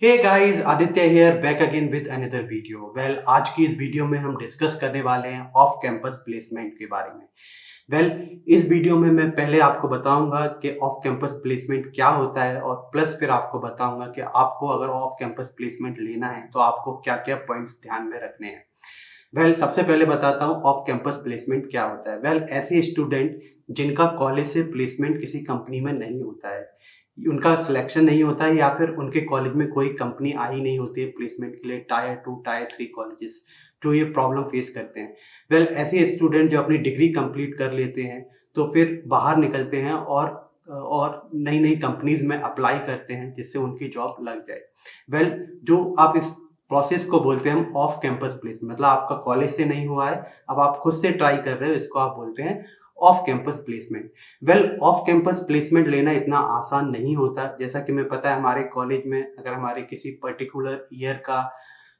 Hey guys, Aditya here back again with another video. आज की इस वीडियो में हम डिस्कस करने वाले हैं ऑफ कैंपस प्लेसमेंट के बारे में। इस वीडियो में मैं पहले आपको बताऊंगा कि ऑफ कैंपस प्लेसमेंट क्या होता है और प्लस फिर आपको बताऊंगा कि आपको अगर ऑफ कैंपस प्लेसमेंट लेना है तो आपको क्या-क्या पॉइंट्स ध्यान में रखने हैं। सबसे पहले बताता हूँ ऑफ कैंपस प्लेसमेंट क्या होता है। ऐसे स्टूडेंट जिनका कॉलेज से प्लेसमेंट किसी कंपनी में नहीं होता है, उनका सिलेक्शन नहीं होता है या फिर उनके कॉलेज में कोई कंपनी आई नहीं होती है प्लेसमेंट के लिए, टायर 2 टायर 3 कॉलेजेस, तो ये प्रॉब्लम फेस करते हैं। ऐसे स्टूडेंट जो अपनी डिग्री कंप्लीट कर लेते हैं तो फिर बाहर निकलते हैं और नई-नई कंपनीज़ में अप्लाई करते हैं जिससे उनकी जॉब लग जाए। जो आप इस प्रोसेस को बोलते हैं हम ऑफ कैंपस प्लेसमेंट, मतलब आपका कॉलेज से नहीं हुआ है, अब आप खुद से ट्राई कर रहे हो, इसको आप बोलते हैं off campus placement. Off campus placement लेना इतना आसान नहीं होता। जैसा कि मैं पता है हमारे कॉलेज में अगर हमारे किसी पर्टिकुलर ईयर का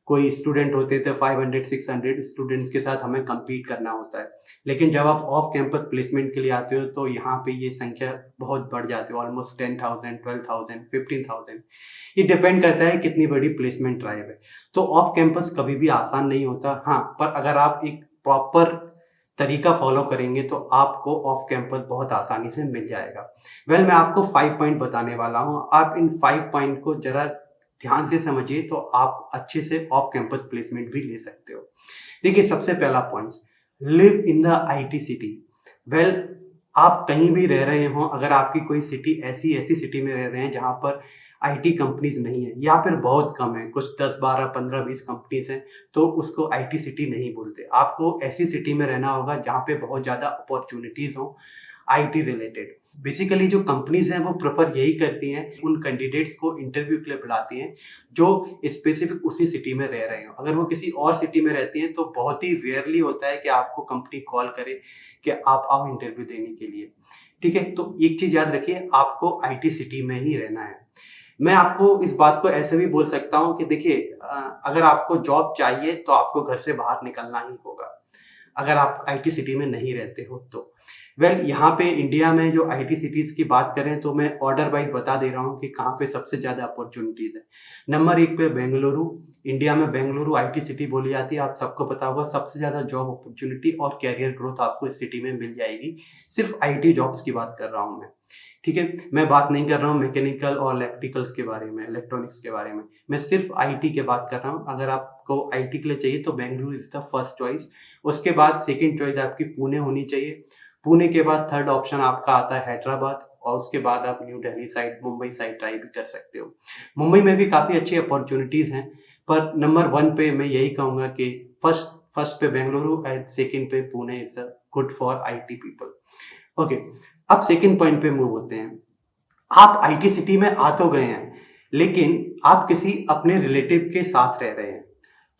कोई स्टूडेंट होते थे 500-600 स्टूडेंट्स के साथ हमें compete करना होता है। लेकिन जब आप ऑफ कैंपस प्लेसमेंट के लिए आते हो तो यहाँ पे ये संख्या बहुत बढ़ जाती है, ऑलमोस्ट 10,000, 12,000, 15,000। ये डिपेंड करता है कितनी बड़ी प्लेसमेंट ड्राइव है। तो ऑफ कैंपस कभी भी आसान नहीं होता। हाँ, पर अगर आप एक प्रॉपर तरीका फॉलो करेंगे तो आपको ऑफ कैंपस बहुत आसानी से मिल जाएगा। मैं आपको 5 पॉइंट बताने वाला हूँ। आप इन 5 पॉइंट को ज़रा ध्यान से समझिए तो आप अच्छे से ऑफ कैंपस प्लेसमेंट भी ले सकते हो। देखिए, सबसे पहला point, live in the IT city. Well आप कहीं भी रह रहे हो, अगर आपकी कोई सिटी ऐसी सिटी में रह रहे हैं जहाँ पर आईटी कंपनीज नहीं है या फिर बहुत कम है, कुछ 10 12 15 20 कंपनीज हैं, तो उसको आईटी सिटी नहीं बोलते। आपको ऐसी सिटी में रहना होगा जहाँ पे बहुत ज़्यादा अपॉर्चुनिटीज हो आईटी रिलेटेड। बेसिकली जो कंपनीज हैं वो प्रेफर यही करती हैं, उन कैंडिडेट्स को इंटरव्यू के लिए बुलाती हैं जो स्पेसिफिक उसी सिटी में रह रहे हो। अगर वो किसी और सिटी में रहती हैं तो बहुत ही रेयरली होता है कि आपको कंपनी कॉल करे कि आप आओ इंटरव्यू देने के लिए। ठीक है, तो एक चीज याद रखिए, आपको आईटी सिटी में ही रहना है। मैं आपको इस बात को ऐसे भी बोल सकता हूँ कि देखिए, अगर आपको जॉब चाहिए तो आपको घर से बाहर निकलना ही होगा, अगर आप आईटी सिटी में नहीं रहते हो तो। यहाँ पे इंडिया में जो आईटी सिटीज की बात करें तो मैं ऑर्डर वाइज बता दे रहा हूँ कि कहाँ पे सबसे ज़्यादा अपॉर्चुनिटीज है। नंबर 1 पे बेंगलुरु। इंडिया में बेंगलुरु आईटी सिटी बोली जाती है, आप सबको पता होगा। सबसे ज़्यादा जॉब अपॉर्चुनिटी और कैरियर ग्रोथ आपको इस सिटी में मिल जाएगी। सिर्फ आईटी जॉब्स की बात कर रहा हूँ मैं। ठीक है, मैं बात नहीं कर रहा हूँ मैकेनिकल और इलेक्ट्रिकल्स के बारे में, इलेक्ट्रॉनिक्स के बारे में। मैं सिर्फ आईटी की बात कर रहा हूँ। अगर आपको आईटी के लिए चाहिए तो Bengaluru is the first choice. उसके बाद सेकंड चॉइस आपकी पुणे होनी चाहिए। पुणे के बाद थर्ड ऑप्शन आपका आता है हैदराबाद, और उसके बाद आप new Delhi side, Mumbai side try भी कर सकते हो। मुंबई में भी काफ़ी अच्छी अपॉर्चुनिटीज़ हैं, पर नंबर 1 पे मैं यही कहूँगा कि फर्स्ट फर्स्ट पे बेंगलुरु एंड सेकंड पे Pune is good for IT people. Okay, अब सेकंड पॉइंट पे मूव होते हैं। आप आईटी सिटी में आ तो गए हैं, लेकिन आप किसी अपने रिलेटिव के साथ रह रहे हैं।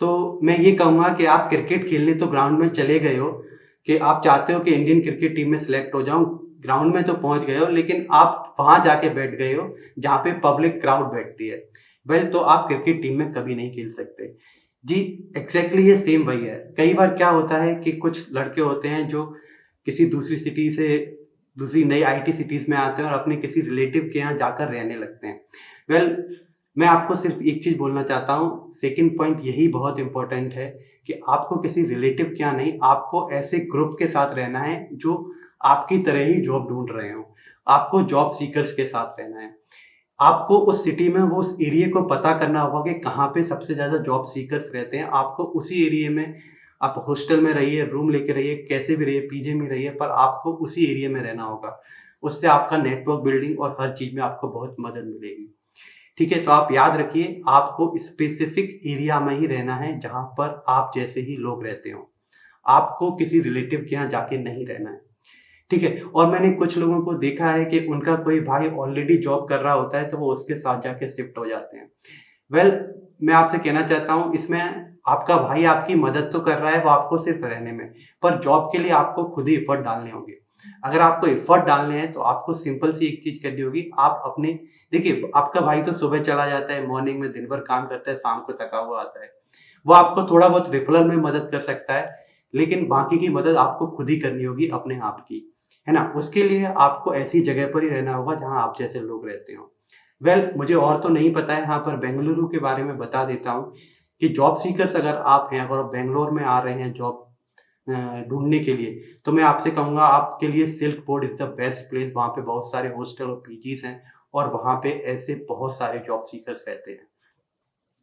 तो मैं ये कहूँगा कि आप क्रिकेट खेलने तो ग्राउंड में चले गए हो, कि आप चाहते हो कि इंडियन क्रिकेट टीम में सिलेक्ट हो जाऊँ, ग्राउंड में तो पहुँच गए हो, लेकिन आप वहाँ जाके बैठ गए हो जहाँ पे पब्लिक क्राउड बैठती है। तो आप क्रिकेट टीम में कभी नहीं खेल सकते। जी, एग्ज़ैक्टली ये सेम वही है। कई बार क्या होता है कि कुछ लड़के होते हैं जो किसी दूसरी सिटी से दूसरी नई आईटी सिटीज़ में आते हैं और अपने किसी रिलेटिव के यहाँ जाकर रहने लगते हैं। वेल मैं आपको सिर्फ एक चीज़ बोलना चाहता हूँ, सेकंड पॉइंट यही बहुत इम्पोर्टेंट है कि आपको किसी रिलेटिव के यहाँ नहीं, आपको ऐसे ग्रुप के साथ रहना है जो आपकी तरह ही जॉब ढूँढ रहे हों। आपको जॉब सीकर्स के साथ रहना है। आपको उस सिटी में वो उस एरिया को पता करना होगा कि कहाँ पे सबसे ज़्यादा जॉब सीकर्स रहते हैं। आपको उसी एरिया में, आप हॉस्टल में रहिए, रूम लेके रहिए, कैसे भी रहिए, पीजी में रहिए, पर आपको उसी एरिया में रहना होगा। उससे आपका नेटवर्क बिल्डिंग और हर चीज़ में आपको बहुत मदद मिलेगी। ठीक है, तो आप याद रखिए, आपको स्पेसिफिक एरिया में ही रहना है जहाँ पर आप जैसे ही लोग रहते हो। आपको किसी रिलेटिव के यहाँ जाके नहीं रहना है। ठीक है, और मैंने कुछ लोगों को देखा है कि उनका कोई भाई ऑलरेडी जॉब कर रहा होता है तो वो उसके साथ जाके शिफ्ट हो जाते हैं। वेल मैं आपसे कहना चाहता हूँ, इसमें आपका भाई आपकी मदद तो कर रहा है, वो आपको सिर्फ रहने में, पर जॉब के लिए आपको खुद ही एफर्ट डालने होंगे। अगर आपको एफर्ट डालने हैं तो आपको सिंपल सी एक चीज़ करनी होगी। आप अपने, देखिए आपका भाई तो सुबह चला जाता है, मॉर्निंग में दिन भर काम करता है, शाम को थका हुआ आता है। वो आपको थोड़ा बहुत रेफरल में मदद कर सकता है, लेकिन बाकी की मदद आपको खुद ही करनी होगी अपने आप की, है ना? उसके लिए आपको ऐसी जगह पर ही रहना होगा जहाँ आप जैसे लोग रहते हो। मुझे और तो नहीं पता है, यहाँ पर बेंगलुरु के बारे में बता देता हूँ कि जॉब सीकर्स अगर आप हैं, अगर आप बेंगलोर में आ रहे हैं जॉब ढूँढने के लिए, तो मैं आपसे कहूँगा आपके लिए silk board is the best place. वहाँ पे बहुत सारे हॉस्टल और पीजीज़ हैं और वहाँ पे ऐसे बहुत सारे जॉब सीकर्स रहते हैं।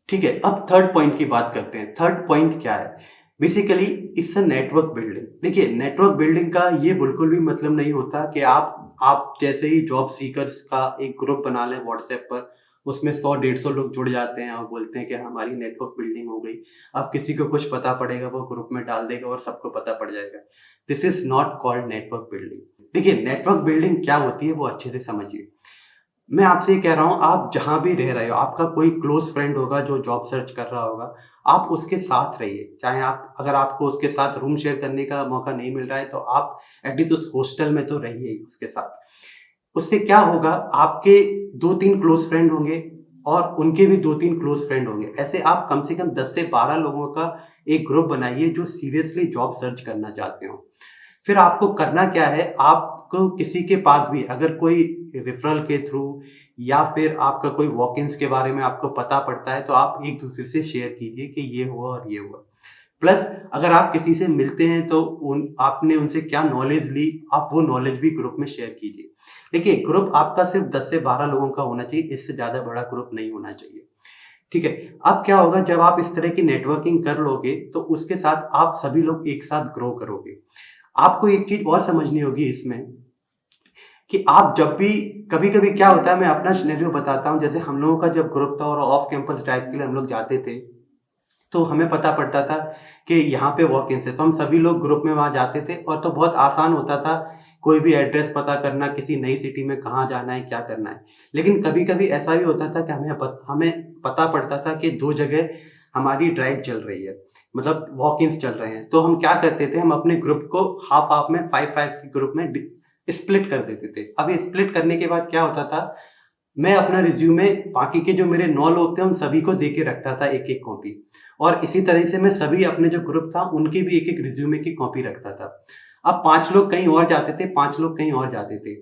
ठीक है, अब थर्ड पॉइंट की बात करते हैं। थर्ड पॉइंट क्या है? Basically it's a network building. देखिए, नेटवर्क बिल्डिंग का ये बिल्कुल भी मतलब नहीं होता कि आप जैसे ही जॉब सीकर्स का एक ग्रुप बना लें व्हाट्सएप पर, उसमें 100-150 लोग जुड़ जाते हैं और बोलते हैं कि हमारी नेटवर्क बिल्डिंग हो गई। अब किसी को कुछ पता पड़ेगा, वो ग्रुप में डाल देगा और सबको पता पड़ जाएगा। This is not called network building. देखिए, नेटवर्क बिल्डिंग क्या होती है वो अच्छे से समझिए। मैं आपसे ये कह रहा हूँ, आप जहाँ भी रह रहे हो, आपका कोई क्लोज़ फ्रेंड होगा जो जॉब सर्च कर रहा होगा, आप उसके साथ रहिए। चाहे आप अगर आपको उसके साथ रूम शेयर करने का मौका नहीं मिल रहा है, तो आप एटलीस्ट उस हॉस्टल में तो रहिए ही उसके साथ। उससे क्या होगा, आपके 2-3 क्लोज़ फ्रेंड होंगे और उनके भी 2-3 क्लोज़ फ्रेंड होंगे। ऐसे आप कम से कम 10 से 12 लोगों का एक ग्रुप बनाइए जो सीरियसली जॉब सर्च करना चाहते हो। फिर आपको करना क्या है, आपको किसी के पास भी अगर कोई रेफरल के थ्रू या फिर आपका कोई वॉक-इन्स के बारे में आपको पता पड़ता है, तो आप एक-दूसरे से शेयर कीजिए कि ये हुआ और ये हुआ। प्लस अगर आप किसी से मिलते हैं तो उन आपने उनसे क्या नॉलेज ली, आप वो नॉलेज भी ग्रुप में शेयर कीजिए। देखिए, ग्रुप आपका सिर्फ़ 10 से 12 लोगों का होना चाहिए, इससे ज़्यादा बड़ा ग्रुप नहीं होना चाहिए। ठीक है? अब क्या होगा, जब आप इस तरह की नेटवर्किंग कर लोगे, तो उसके साथ आप सभी लोग एक साथ ग्रो करोगे। आपको एक चीज़ और समझनी होगी इसमें कि आप जब भी कभी-कभी क्या होता है, मैं अपना सिनेरियो बताता हूँ। जैसे हम लोगों का जब ग्रुप था और ऑफ कैंपस ड्राइव के लिए हम लोग जाते थे, तो हमें पता पड़ता था कि यहाँ पे वॉक-इन्स है, तो हम सभी लोग ग्रुप में वहाँ जाते थे और तो बहुत आसान होता था, कोई भी एड्रेस पता करना, किसी नई सिटी में कहाँ जाना है, क्या करना है। लेकिन कभी-कभी ऐसा भी होता था कि हमें पता पड़ता था कि 2 जगह हमारी ड्राइव चल रही है, मतलब वॉक-इन्स चल रहे हैं। तो हम क्या करते थे, हम अपने ग्रुप को हाफ-हाफ में 5-5 के ग्रुप में स्प्लिट कर देते थे। अब ये स्प्लिट करने के बाद क्या होता था, मैं अपना रिज़्यूमे बाकी के जो मेरे 9 लोग थे, उन सभी को दे के रखता था एक-एक कॉपी और इसी तरह से मैं सभी अपने जो ग्रुप था, उनकी भी एक-एक रिज़्यूमे की कॉपी रखता था। अब 5 लोग कहीं और जाते थे, 5 लोग कहीं और जाते थे।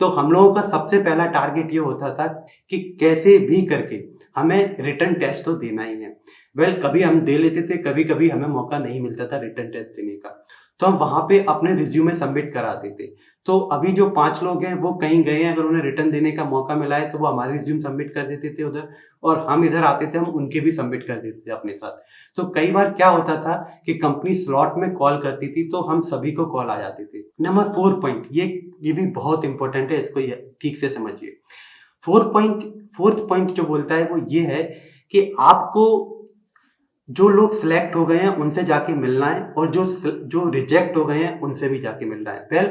तो हम लोगों का सबसे पहला टारगेट ये होता था कि कैसे भी करके हमें रिटन टेस्ट तो देना ही है। कभी हम दे लेते थे, कभी-कभी हमें मौका नहीं मिलता था रिटन टेस्ट देने का। तो हम वहाँ पे अपने रिज़्यूमे सबमिट कराते थे। तो अभी जो 5 लोग हैं, वो कहीं गए हैं, अगर उन्हें रिटर्न देने का मौका मिला है, तो वो हमारे रिज़्यूम सबमिट कर देते थे उधर और हम इधर आते थे, हम उनके भी सबमिट कर देते थे अपने साथ। तो कई बार क्या होता था कि कंपनी स्लॉट में कॉल करती थी, तो हम सभी को कॉल आ जाते थे। नंबर 4 पॉइंट, ये भी बहुत इम्पोर्टेंट है, इसको ये ठीक से समझिए। 4th पॉइंट जो बोलता है, वो ये है कि आपको जो लोग सिलेक्ट हो गए हैं उनसे जाके मिलना है और जो रिजेक्ट हो गए हैं उनसे भी जाके मिलना है।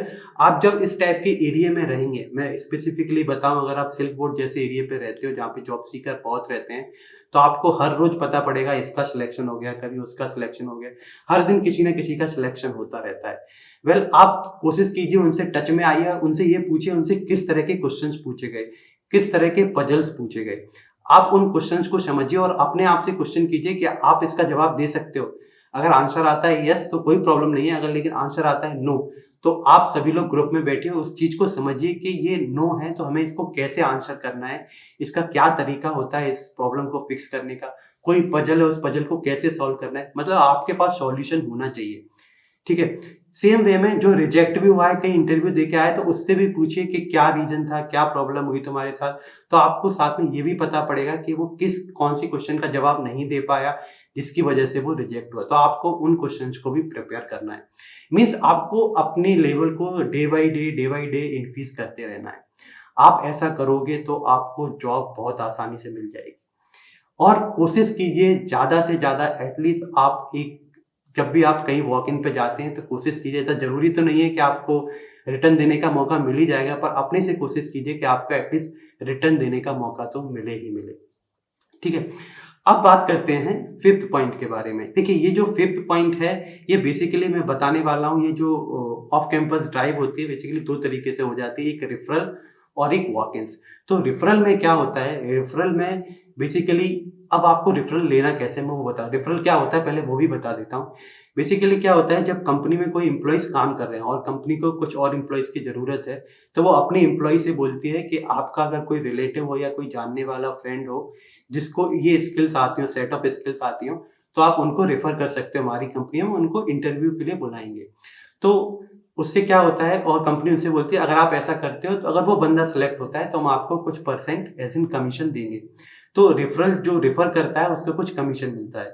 आप जब इस टाइप के एरिया में रहेंगे, मैं स्पेसिफिकली बताऊं, अगर आप सिल्क बोर्ड जैसे एरिया पे रहते हो जहाँ पे जॉब सीकर बहुत रहते हैं, तो आपको हर रोज पता पड़ेगा इसका सिलेक्शन हो गया, कभी उसका सिलेक्शन हो गया, हर दिन किसी न किसी का सिलेक्शन होता रहता है। आप कोशिश कीजिए, उनसे टच में आइए, उनसे ये पूछिए उनसे किस तरह के क्वेश्चंस पूछे गए, किस तरह के पजल्स पूछे गए। आप उन क्वेश्चंस को समझिए और अपने आप से क्वेश्चन कीजिए कि आप इसका जवाब दे सकते हो। अगर आंसर आता है यस, तो कोई प्रॉब्लम नहीं है, अगर लेकिन आंसर आता है नो, तो आप सभी लोग ग्रुप में बैठिए, उस चीज़ को समझिए कि ये नो है, तो हमें इसको कैसे आंसर करना है, इसका क्या तरीका होता है इस प्रॉब्लम को फिक्स करने का, कोई पजल है, उस पजल को कैसे सॉल्व करना है, मतलब आपके पास सॉल्यूशन होना चाहिए। ठीक है? सेम वे में जो रिजेक्ट भी हुआ है, कहीं इंटरव्यू देके आया, तो उससे भी पूछिए कि क्या रीज़न था, क्या प्रॉब्लम हुई तुम्हारे साथ? तो आपको साथ में ये भी पता पड़ेगा कि वो कौन-सी क्वेश्चन का जवाब नहीं दे पाया, जिसकी वजह से वो रिजेक्ट हुआ। तो आपको उन क्वेश्चन्स को भी प्रिपेयर करना है। मीन्स आपको अपने लेवल को डे बाय डे इंक्रीज़ करते रहना है। आप ऐसा करोगे तो आपको जॉब बहुत आसानी से मिल जाएगी। और कोशिश कीजिए ज़्यादा से ज़्यादा, एटलीस्ट आप एक जब भी आप कहीं वॉक इन पे जाते हैं तो कोशिश कीजिए, ऐसा ज़रूरी तो नहीं है कि आपको रिटर्न देने का मौका मिल ही जाएगा, पर अपने से कोशिश कीजिए कि आपको एटलीस्ट रिटर्न देने का मौका तो मिले ही मिले। ठीक है? अब बात करते हैं 5th पॉइंट के बारे में। देखिए, ये जो 5th पॉइंट है, ये बेसिकली मैं बताने वाला हूँ, ये जो ऑफ कैंपस ड्राइव होती है, बेसिकली 2 तरीके से हो जाती है, एक रेफरल और एक वॉक-इन्स। तो रेफरल में क्या होता है, रेफरल में बेसिकली अब आपको रेफरल लेना कैसे, मैं वो बता, रेफरल क्या होता है पहले वो भी बता देता हूँ। बेसिकली क्या होता है, जब कंपनी में कोई एम्प्लॉइज़ काम कर रहे हैं और कंपनी को कुछ और एम्प्लॉइज़ की ज़रूरत है, तो वो अपने एम्प्लॉयी से बोलती है कि आपका अगर कोई रिलेटिव हो या कोई जानने वाला फ्रेंड हो, जिसको ये स्किल्स आती हो, सेट ऑफ स्किल्स आती हो, तो आप उनको रेफर कर सकते हो हमारी कंपनी में, उनको इंटरव्यू के लिए बुलाएँगे। तो उससे क्या होता है, और कंपनी उनसे बोलती है अगर आप ऐसा करते हो तो अगर वो बंदा सेलेक्ट होता है तो हम आपको कुछ परसेंट एज़ इन कमीशन देंगे। तो रेफरल जो रेफर करता है उसको कुछ कमीशन मिलता है।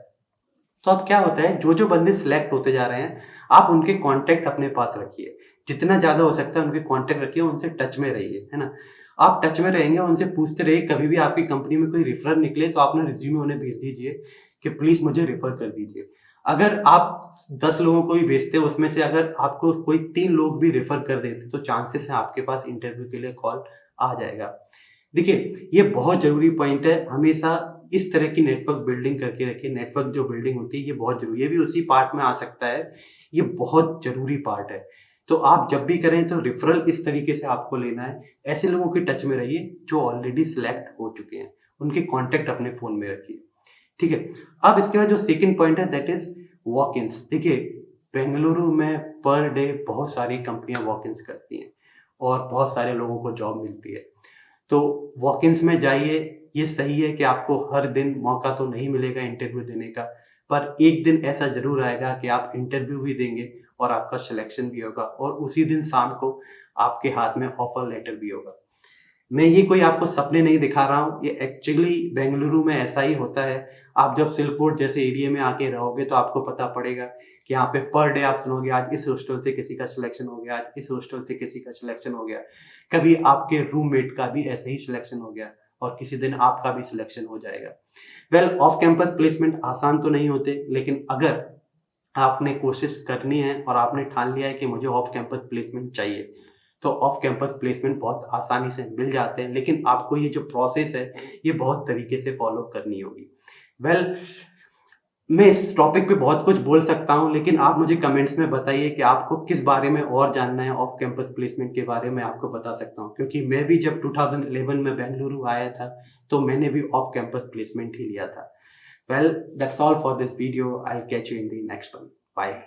तो अब क्या होता है, जो बंदे सिलेक्ट होते जा रहे हैं, आप उनके कॉन्टैक्ट अपने पास रखिए। जितना ज़्यादा हो सकता है उनके कॉन्टैक्ट रखिए, उनसे टच में रहिए, है ना? आप टच में रहेंगे, उनसे पूछते रहिए, कभी भी आपकी कंपनी में कोई रेफरर निकले तो अपना रिज़्यूमे उन्हें भेज दीजिए कि प्लीज़ मुझे रेफर कर दीजिए। अगर आप 10 लोगों को भी भेजते हो, उसमें से अगर आपको कोई 3 लोग भी रेफर कर देते, तो चांसेस है आपके पास इंटरव्यू के लिए कॉल आ जाएगा। देखिए, ये बहुत ज़रूरी पॉइंट है, हमेशा इस तरह की नेटवर्क बिल्डिंग करके रखिए। नेटवर्क जो बिल्डिंग होती है, ये बहुत ज़रूरी है। ये भी उसी पार्ट में आ सकता है, ये बहुत ज़रूरी पार्ट है। तो आप जब भी करें तो रेफरल इस तरीके से आपको लेना है, ऐसे लोगों के टच में रहिए जो ऑलरेडी सिलेक्ट हो चुके हैं, उनके कॉन्टैक्ट अपने फ़ोन में रखिए, ठीक है? अब इसके बाद जो सेकंड पॉइंट है दैट इज़ वॉक-इन्स। देखिए, बेंगलुरु में पर डे बहुत सारी कंपनियाँ वॉक-इन्स करती हैं और बहुत सारे लोगों को जॉब मिलती है। तो वॉक-इन्स में जाइए, ये सही है कि आपको हर दिन मौका तो नहीं मिलेगा इंटरव्यू देने का, पर एक दिन ऐसा ज़रूर आएगा कि आप इंटरव्यू भी देंगे और आपका सिलेक्शन भी होगा और उसी दिन शाम को आपके हाथ में ऑफर लेटर भी होगा। मैं ये कोई आपको सपने नहीं दिखा रहा हूँ, ये एक्चुअली बेंगलुरु में ऐसा ही होता है। आप जब सिलपोर्ट जैसे एरिया में आके रहोगे तो आपको पता पड़ेगा कि यहाँ पे पर डे आप सुनोगे आज इस हॉस्टल से किसी का सिलेक्शन हो गया, आज इस हॉस्टल से किसी का सिलेक्शन हो गया। कभी आपके रूममेट का भी ऐसे ही सिलेक्शन हो गया और किसी दिन आपका भी सिलेक्शन हो जाएगा। वेल, ऑफ कैंपस प्लेसमेंट आसान तो नहीं होते, लेकिन अगर आपने कोशिश करनी है और आपने ठान लिया है कि मुझे ऑफ कैंपस प्लेसमेंट चाहिए, तो ऑफ कैंपस प्लेसमेंट बहुत आसानी से मिल जाते हैं, लेकिन आपको ये जो प्रोसेस है, ये बहुत तरीके से फॉलो करनी होगी। वेल, मैं इस टॉपिक पे बहुत कुछ बोल सकता हूँ, लेकिन आप मुझे कमेंट्स में बताइए कि आपको किस बारे में और जानना है, ऑफ कैंपस प्लेसमेंट के बारे में आपको बता सकता हूँ। क्योंकि मैं भी जब 2011 में बेंगलुरु आया था, तो मैंने भी ऑफ कैंपस प्लेसमेंट ही लिया था। Well, that's all for this video. I will catch you in the next one. Bye.